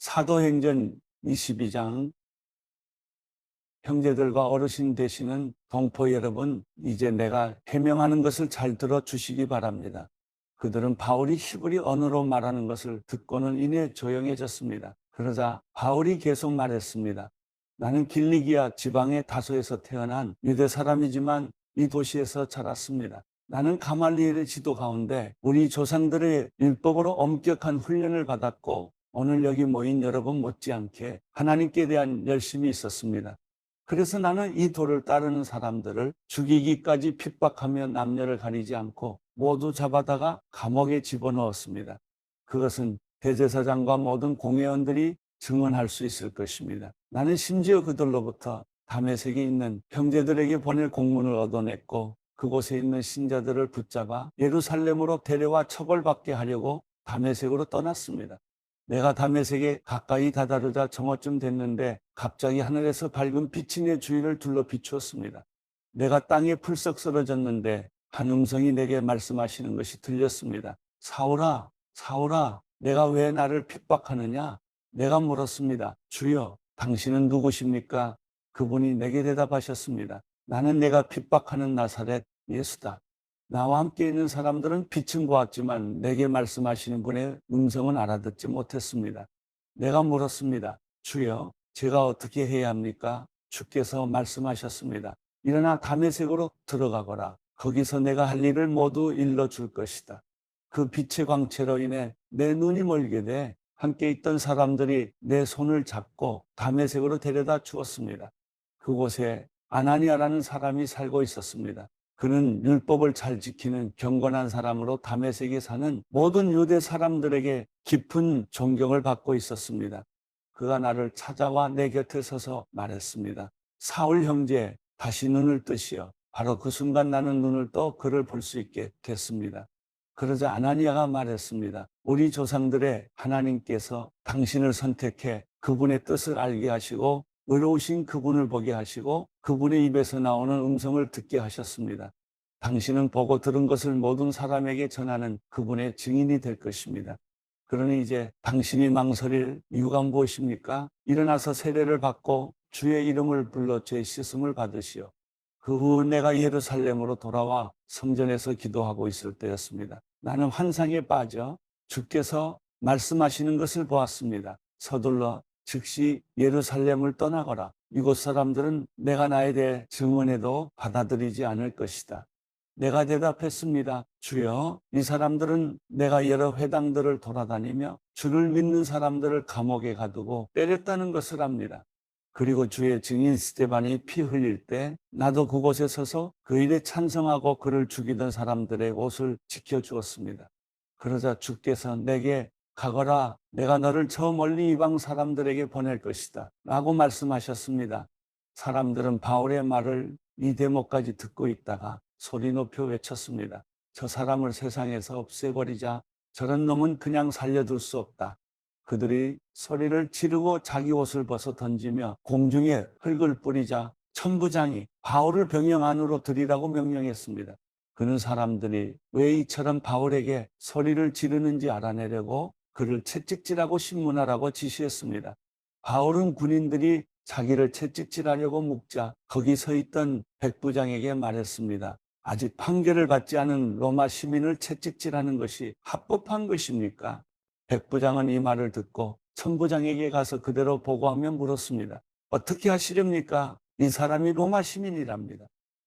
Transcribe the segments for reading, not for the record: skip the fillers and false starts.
사도행전 22장. 형제들과 어르신 되시는 동포 여러분, 이제 내가 해명하는 것을 잘 들어주시기 바랍니다. 그들은 바울이 히브리 언어로 말하는 것을 듣고는 이내 조용해졌습니다. 그러자 바울이 계속 말했습니다. 나는 길리기아 지방의 다소에서 태어난 유대 사람이지만 이 도시에서 자랐습니다. 나는 가말리엘의 지도 가운데 우리 조상들의 율법으로 엄격한 훈련을 받았고 오늘 여기 모인 여러분 못지않게 하나님께 대한 열심이 있었습니다. 그래서 나는 이 도를 따르는 사람들을 죽이기까지 핍박하며 남녀를 가리지 않고 모두 잡아다가 감옥에 집어넣었습니다. 그것은 대제사장과 모든 공회원들이 증언할 수 있을 것입니다. 나는 심지어 그들로부터 다메섹에 있는 형제들에게 보낼 공문을 얻어냈고 그곳에 있는 신자들을 붙잡아 예루살렘으로 데려와 처벌받게 하려고 다메섹으로 떠났습니다. 내가 다메섹에 가까이 다다르자 정오쯤 됐는데 갑자기 하늘에서 밝은 빛이 내 주위를 둘러 비추었습니다. 내가 땅에 풀썩 쓰러졌는데 한 음성이 내게 말씀하시는 것이 들렸습니다. 사울아, 사울아, 내가 왜 나를 핍박하느냐? 내가 물었습니다. 주여, 당신은 누구십니까? 그분이 내게 대답하셨습니다. 나는 내가 핍박하는 나사렛 예수다. 나와 함께 있는 사람들은 빛은 보았지만 내게 말씀하시는 분의 음성은 알아듣지 못했습니다. 내가 물었습니다. 주여, 제가 어떻게 해야 합니까? 주께서 말씀하셨습니다. 일어나 다메섹으로 들어가거라. 거기서 내가 할 일을 모두 일러줄 것이다. 그 빛의 광채로 인해 내 눈이 멀게 돼 함께 있던 사람들이 내 손을 잡고 다메섹으로 데려다 주었습니다. 그곳에 아나니아라는 사람이 살고 있었습니다. 그는 율법을 잘 지키는 경건한 사람으로 다메섹에 사는 모든 유대 사람들에게 깊은 존경을 받고 있었습니다. 그가 나를 찾아와 내 곁에 서서 말했습니다. 사울 형제, 다시 눈을 뜨시어. 바로 그 순간 나는 눈을 떠 그를 볼 수 있게 됐습니다. 그러자 아나니아가 말했습니다. 우리 조상들의 하나님께서 당신을 선택해 그분의 뜻을 알게 하시고 의로우신 그분을 보게 하시고 그분의 입에서 나오는 음성을 듣게 하셨습니다. 당신은 보고 들은 것을 모든 사람에게 전하는 그분의 증인이 될 것입니다. 그러니 이제 당신이 망설일 이유가 무엇입니까? 일어나서 세례를 받고 주의 이름을 불러 죄 씻음을 받으시오. 그 후 내가 예루살렘으로 돌아와 성전에서 기도하고 있을 때였습니다. 나는 환상에 빠져 주께서 말씀하시는 것을 보았습니다. 서둘러 즉시 예루살렘을 떠나거라. 이곳 사람들은 내가 나에 대해 증언해도 받아들이지 않을 것이다. 내가 대답했습니다. 주여, 이 사람들은 내가 여러 회당들을 돌아다니며 주를 믿는 사람들을 감옥에 가두고 때렸다는 것을 압니다. 그리고 주의 증인 스데반이 피 흘릴 때 나도 그곳에 서서 그 일에 찬성하고 그를 죽이던 사람들의 옷을 지켜주었습니다. 그러자 주께서 내게 가거라, 내가 너를 저 멀리 이방 사람들에게 보낼 것이다 라고 말씀하셨습니다. 사람들은 바울의 말을 이 대목까지 듣고 있다가 소리 높여 외쳤습니다. 저 사람을 세상에서 없애버리자. 저런 놈은 그냥 살려둘 수 없다. 그들이 소리를 지르고 자기 옷을 벗어 던지며 공중에 흙을 뿌리자 천부장이 바울을 병영 안으로 들이라고 명령했습니다. 그는 사람들이 왜 이처럼 바울에게 소리를 지르는지 알아내려고 그를 채찍질하고 신문하라고 지시했습니다. 바울은 군인들이 자기를 채찍질하려고 묵자 거기 서 있던 백부장에게 말했습니다. 아직 판결을 받지 않은 로마 시민을 채찍질하는 것이 합법한 것입니까? 백부장은 이 말을 듣고 천부장에게 가서 그대로 보고하며 물었습니다. 어떻게 하시렵니까? 이 사람이 로마 시민이랍니다.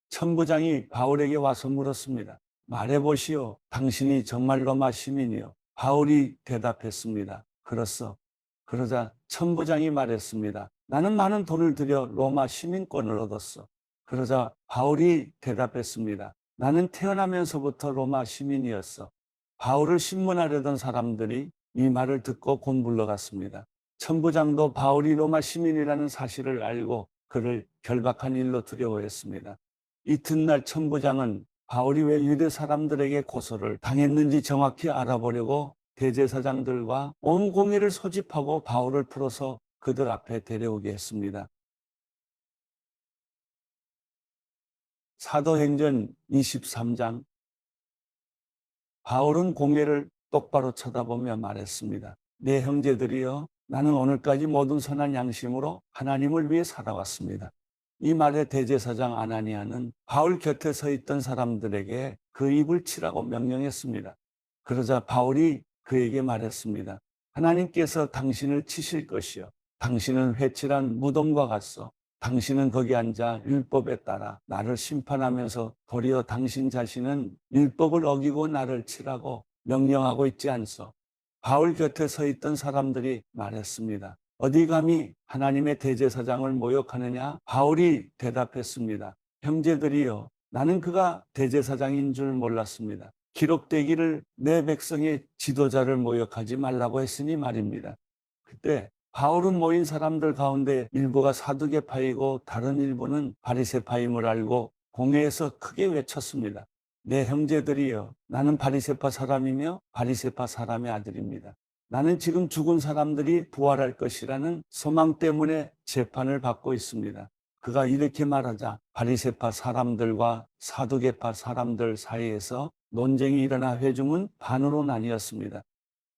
천부장이 바울에게 와서 물었습니다. 말해보시오. 당신이 정말 로마 시민이요? 바울이 대답했습니다. 그렇소. 그러자 천부장이 말했습니다. 나는 많은 돈을 들여 로마 시민권을 얻었어. 그러자 바울이 대답했습니다. 나는 태어나면서부터 로마 시민이었어. 바울을 신문하려던 사람들이 이 말을 듣고 곧 물러갔습니다. 천부장도 바울이 로마 시민이라는 사실을 알고 그를 결박한 일로 두려워했습니다. 이튿날 천부장은 바울이 왜 유대 사람들에게 고소를 당했는지 정확히 알아보려고 대제사장들과 온 공회를 소집하고 바울을 풀어서 그들 앞에 데려오게 했습니다. 사도행전 23장. 바울은 공회를 똑바로 쳐다보며 말했습니다. 내 형제들이여, 나는 오늘까지 모든 선한 양심으로 하나님을 위해 살아왔습니다. 이 말에 대제사장 아나니아는 바울 곁에 서 있던 사람들에게 그 입을 치라고 명령했습니다. 그러자 바울이 그에게 말했습니다. 하나님께서 당신을 치실 것이요. 당신은 회칠한 무덤과 같소. 당신은 거기 앉아 율법에 따라 나를 심판하면서 도리어 당신 자신은 율법을 어기고 나를 치라고 명령하고 있지 않소. 바울 곁에 서 있던 사람들이 말했습니다. 어디 감히 하나님의 대제사장을 모욕하느냐? 바울이 대답했습니다. 형제들이여, 나는 그가 대제사장인 줄 몰랐습니다. 기록되기를 내 백성의 지도자를 모욕하지 말라고 했으니 말입니다. 그때 바울은 모인 사람들 가운데 일부가 사두개파이고 다른 일부는 바리새파임을 알고 공회에서 크게 외쳤습니다. 내 형제들이여, 나는 바리새파 사람이며 바리새파 사람의 아들입니다. 나는 지금 죽은 사람들이 부활할 것이라는 소망 때문에 재판을 받고 있습니다. 그가 이렇게 말하자 바리새파 사람들과 사두개파 사람들 사이에서 논쟁이 일어나 회중은 반으로 나뉘었습니다.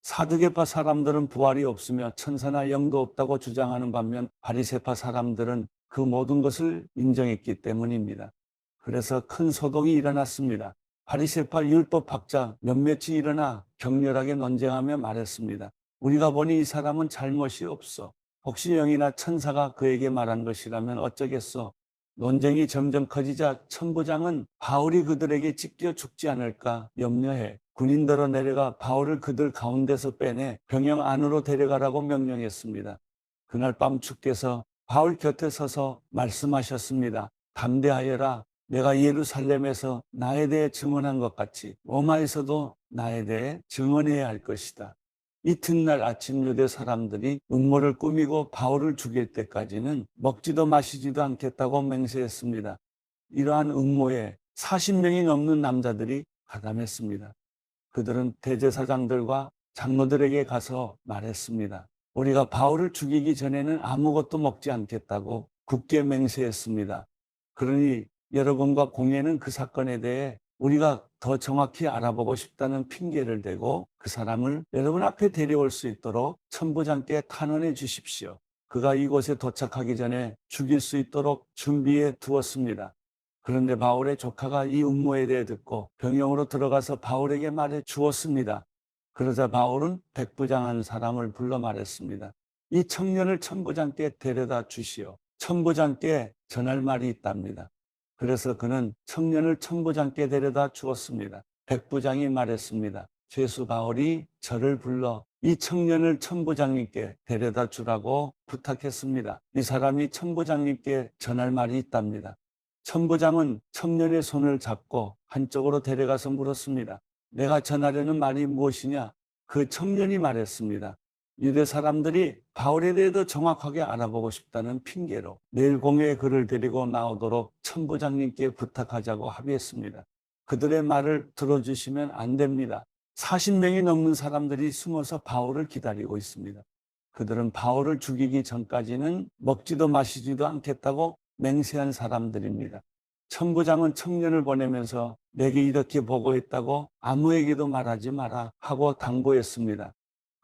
사두개파 사람들은 부활이 없으며 천사나 영도 없다고 주장하는 반면 바리새파 사람들은 그 모든 것을 인정했기 때문입니다. 그래서 큰 소동이 일어났습니다. 바리새파 율법학자 몇몇이 일어나 격렬하게 논쟁하며 말했습니다. 우리가 보니 이 사람은 잘못이 없어. 혹시 영이나 천사가 그에게 말한 것이라면 어쩌겠소? 논쟁이 점점 커지자 천부장은 바울이 그들에게 찢겨 죽지 않을까 염려해 군인들로 내려가 바울을 그들 가운데서 빼내 병영 안으로 데려가라고 명령했습니다. 그날 밤 주께서 바울 곁에 서서 말씀하셨습니다. 담대하여라. 내가 예루살렘에서 나에 대해 증언한 것 같이 로마에서도 나에 대해 증언해야 할 것이다. 이튿날 아침 유대 사람들이 음모를 꾸미고 바울을 죽일 때까지는 먹지도 마시지도 않겠다고 맹세했습니다. 이러한 음모에 40명이 넘는 남자들이 가담했습니다. 그들은 대제사장들과 장로들에게 가서 말했습니다. 우리가 바울을 죽이기 전에는 아무것도 먹지 않겠다고 굳게 맹세했습니다. 그러니 여러분과 공회는 그 사건에 대해 우리가 더 정확히 알아보고 싶다는 핑계를 대고 그 사람을 여러분 앞에 데려올 수 있도록 천부장께 탄원해 주십시오. 그가 이곳에 도착하기 전에 죽일 수 있도록 준비해 두었습니다. 그런데 바울의 조카가 이 음모에 대해 듣고 병영으로 들어가서 바울에게 말해 주었습니다. 그러자 바울은 백부장한 사람을 불러 말했습니다. 이 청년을 천부장께 데려다 주시오. 천부장께 전할 말이 있답니다. 그래서 그는 청년을 천부장께 데려다 주었습니다. 백부장이 말했습니다. 죄수 바울이 저를 불러 이 청년을 천부장님께 데려다 주라고 부탁했습니다. 이 사람이 천부장님께 전할 말이 있답니다. 천부장은 청년의 손을 잡고 한쪽으로 데려가서 물었습니다. 내가 전하려는 말이 무엇이냐? 그 청년이 말했습니다. 유대 사람들이 바울에 대해 더 정확하게 알아보고 싶다는 핑계로 내일 공회에 그를 데리고 나오도록 천부장님께 부탁하자고 합의했습니다. 그들의 말을 들어주시면 안 됩니다. 40명이 넘는 사람들이 숨어서 바울을 기다리고 있습니다. 그들은 바울을 죽이기 전까지는 먹지도 마시지도 않겠다고 맹세한 사람들입니다. 천부장은 청년을 보내면서 내게 이렇게 보고했다고 아무에게도 말하지 마라 하고 당부했습니다.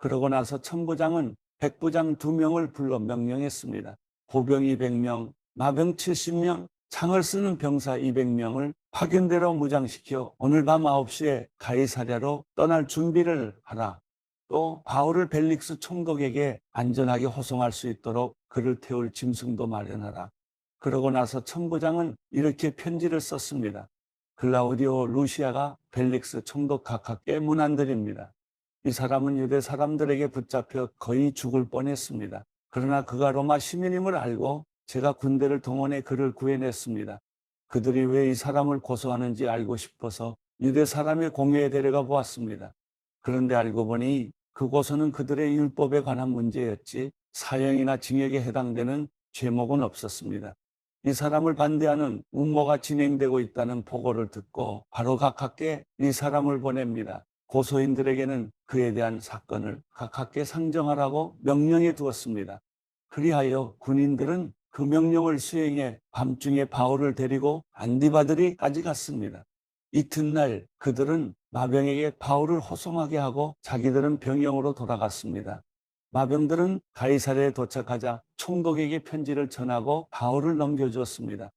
그러고 나서 천부장은 백부장 2명을 불러 명령했습니다. 보병이 100명, 마병 70명, 창을 쓰는 병사 200명을 파견대로 무장시켜 오늘 밤 9시에 가이사랴로 떠날 준비를 하라. 또 바울을 벨릭스 총독에게 안전하게 호송할 수 있도록 그를 태울 짐승도 마련하라. 그러고 나서 천부장은 이렇게 편지를 썼습니다. 글라우디오 루시아가 벨릭스 총독 각하께 문안드립니다. 이 사람은 유대 사람들에게 붙잡혀 거의 죽을 뻔했습니다. 그러나 그가 로마 시민임을 알고 제가 군대를 동원해 그를 구해냈습니다. 그들이 왜 이 사람을 고소하는지 알고 싶어서 유대 사람의 공회에 데려가 보았습니다. 그런데 알고 보니 그 고소는 그들의 율법에 관한 문제였지 사형이나 징역에 해당되는 죄목은 없었습니다. 이 사람을 반대하는 음모가 진행되고 있다는 보고를 듣고 바로 각하께 이 사람을 보냅니다. 고소인들에게는 그에 대한 사건을 각하께 상정하라고 명령해 두었습니다. 그리하여 군인들은 그 명령을 수행해 밤중에 바울을 데리고 안디바드리까지 갔습니다. 이튿날 그들은 마병에게 바울을 호송하게 하고 자기들은 병영으로 돌아갔습니다. 마병들은 가이사랴에 도착하자 총독에게 편지를 전하고 바울을 넘겨주었습니다.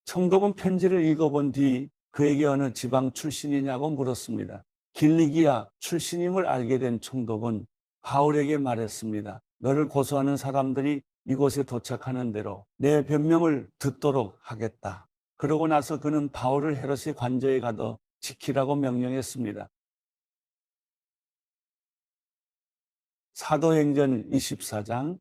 총독은 편지를 읽어본 뒤 그에게 어느 지방 출신이냐고 물었습니다. 길리기아 출신임을 알게 된 총독은 바울에게 말했습니다. 너를 고소하는 사람들이 이곳에 도착하는 대로 내 변명을 듣도록 하겠다. 그러고 나서 그는 바울을 헤롯의 관저에 가둬 지키라고 명령했습니다. 사도행전 24장.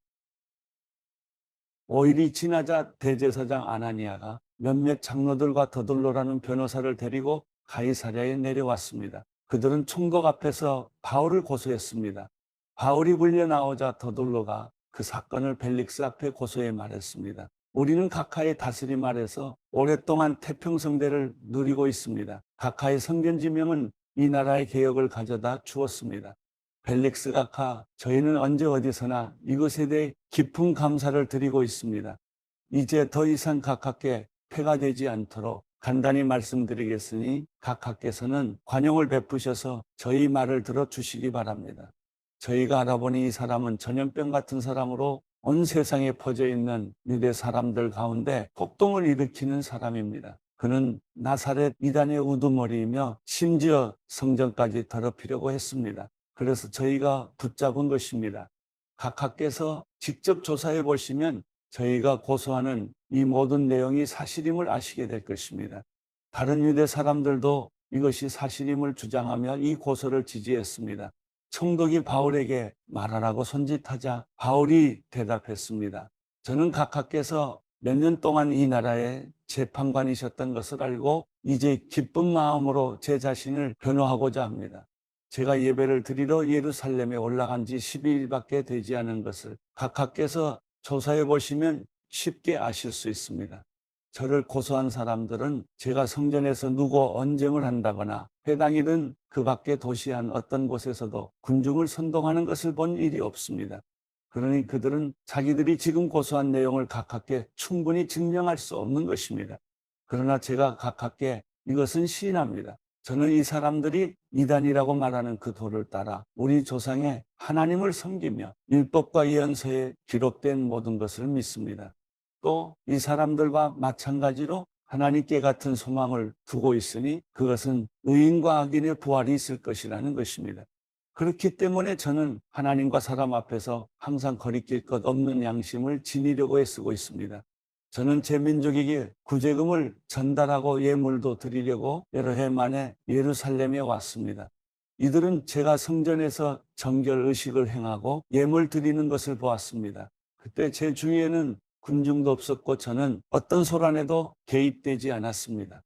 5일이 지나자 대제사장 아나니아가 몇몇 장로들과 더둘로라는 변호사를 데리고 가이사랴에 내려왔습니다. 그들은 총독 앞에서 바울을 고소했습니다. 바울이 불려 나오자 더둘로가 그 사건을 벨릭스 앞에 고소해 말했습니다. 우리는 각하의 다스림 아래서 오랫동안 태평성대를 누리고 있습니다. 각하의 성견지명은 이 나라의 개혁을 가져다 주었습니다. 벨릭스 각하, 저희는 언제 어디서나 이것에 대해 깊은 감사를 드리고 있습니다. 이제 더 이상 각하께 폐가 되지 않도록 간단히 말씀드리겠으니 각하께서는 관용을 베푸셔서 저희 말을 들어주시기 바랍니다. 저희가 알아보니 이 사람은 전염병 같은 사람으로 온 세상에 퍼져 있는 유대 사람들 가운데 폭동을 일으키는 사람입니다. 그는 나사렛 이단의 우두머리이며 심지어 성전까지 더럽히려고 했습니다. 그래서 저희가 붙잡은 것입니다. 각하께서 직접 조사해 보시면 저희가 고소하는 이 모든 내용이 사실임을 아시게 될 것입니다. 다른 유대 사람들도 이것이 사실임을 주장하며 이 고소를 지지했습니다. 총독이 바울에게 말하라고 손짓하자 바울이 대답했습니다. 저는 각하께서 몇 년 동안 이 나라의 재판관이셨던 것을 알고 이제 기쁜 마음으로 제 자신을 변호하고자 합니다. 제가 예배를 드리러 예루살렘에 올라간 지 12일밖에 되지 않은 것을 각하께서 조사해 보시면 쉽게 아실 수 있습니다. 저를 고소한 사람들은 제가 성전에서 누구 언쟁을 한다거나 회당이든 그 밖의 도시 한 어떤 곳에서도 군중을 선동하는 것을 본 일이 없습니다. 그러니 그들은 자기들이 지금 고소한 내용을 각하께 충분히 증명할 수 없는 것입니다. 그러나 제가 각하께 이것은 시인합니다. 저는 이 사람들이 이단이라고 말하는 그 도를 따라 우리 조상의 하나님을 섬기며 율법과 예언서에 기록된 모든 것을 믿습니다. 또 이 사람들과 마찬가지로 하나님께 같은 소망을 두고 있으니 그것은 의인과 악인의 부활이 있을 것이라는 것입니다. 그렇기 때문에 저는 하나님과 사람 앞에서 항상 거리낄 것 없는 양심을 지니려고 애쓰고 있습니다. 저는 제 민족에게 구제금을 전달하고 예물도 드리려고 여러 해 만에 예루살렘에 왔습니다. 이들은 제가 성전에서 정결 의식을 행하고 예물 드리는 것을 보았습니다. 그때 제 주위에는 군중도 없었고 저는 어떤 소란에도 개입되지 않았습니다.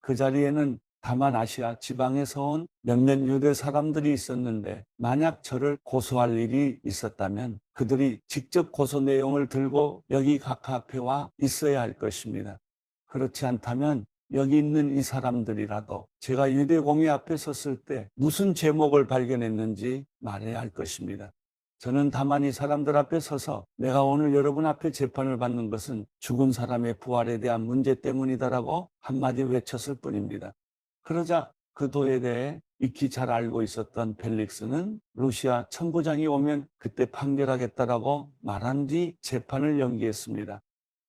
그 자리에는 다만 아시아 지방에서 온 몇몇 유대 사람들이 있었는데 만약 저를 고소할 일이 있었다면 그들이 직접 고소 내용을 들고 여기 각하 앞에 와 있어야 할 것입니다. 그렇지 않다면 여기 있는 이 사람들이라도 제가 유대 공회 앞에 섰을 때 무슨 제목을 발견했는지 말해야 할 것입니다. 저는 다만 이 사람들 앞에 서서 내가 오늘 여러분 앞에 재판을 받는 것은 죽은 사람의 부활에 대한 문제 때문이다라고 한마디 외쳤을 뿐입니다. 그러자 그 도에 대해 익히 잘 알고 있었던 벨릭스는 루시아 천부장이 오면 그때 판결하겠다라고 말한 뒤 재판을 연기했습니다.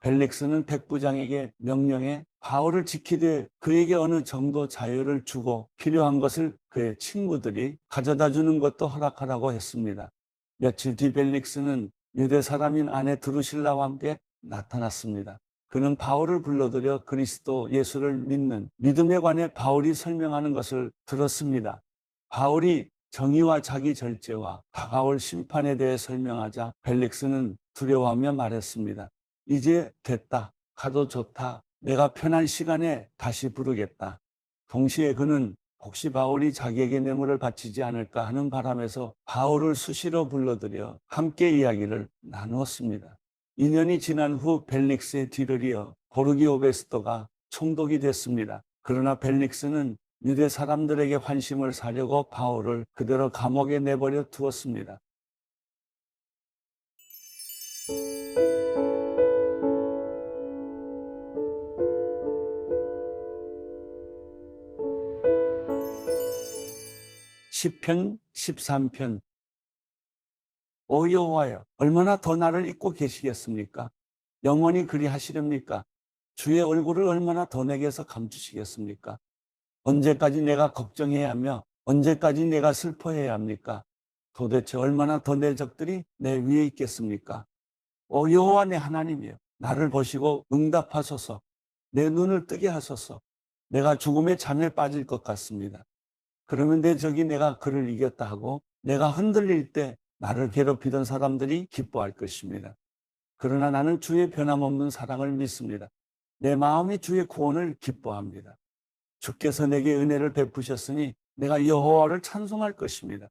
벨릭스는 백부장에게 명령해 바울을 지키되 그에게 어느 정도 자유를 주고 필요한 것을 그의 친구들이 가져다 주는 것도 허락하라고 했습니다. 며칠 뒤 벨릭스는 유대 사람인 아내 드루실라와 함께 나타났습니다. 그는 바울을 불러들여 그리스도 예수를 믿는 믿음에 관해 바울이 설명하는 것을 들었습니다. 바울이 정의와 자기 절제와 다가올 심판에 대해 설명하자 벨릭스는 두려워하며 말했습니다. 이제 됐다. 가도 좋다. 내가 편한 시간에 다시 부르겠다. 동시에 그는 혹시 바울이 자기에게 뇌물을 바치지 않을까 하는 바람에서 바울을 수시로 불러들여 함께 이야기를 나누었습니다. 2년이 지난 후 벨릭스의 뒤를 이어 고르기오 베스토가 총독이 됐습니다. 그러나 벨릭스는 유대 사람들에게 환심을 사려고 바울을 그대로 감옥에 내버려 두었습니다. 시편 13편 오 여호와여, 얼마나 더 나를 잊고 계시겠습니까? 영원히 그리하시렵니까? 주의 얼굴을 얼마나 더 내게서 감추시겠습니까? 언제까지 내가 걱정해야 하며 언제까지 내가 슬퍼해야 합니까? 도대체 얼마나 더 내 적들이 내 위에 있겠습니까? 오 여호와 내 하나님이여, 나를 보시고 응답하소서. 내 눈을 뜨게 하소서. 내가 죽음의 잠에 빠질 것 같습니다. 그러면 내 적이 내가 그를 이겼다 하고 내가 흔들릴 때 나를 괴롭히던 사람들이 기뻐할 것입니다. 그러나 나는 주의 변함없는 사랑을 믿습니다. 내 마음이 주의 구원을 기뻐합니다. 주께서 내게 은혜를 베푸셨으니 내가 여호와를 찬송할 것입니다.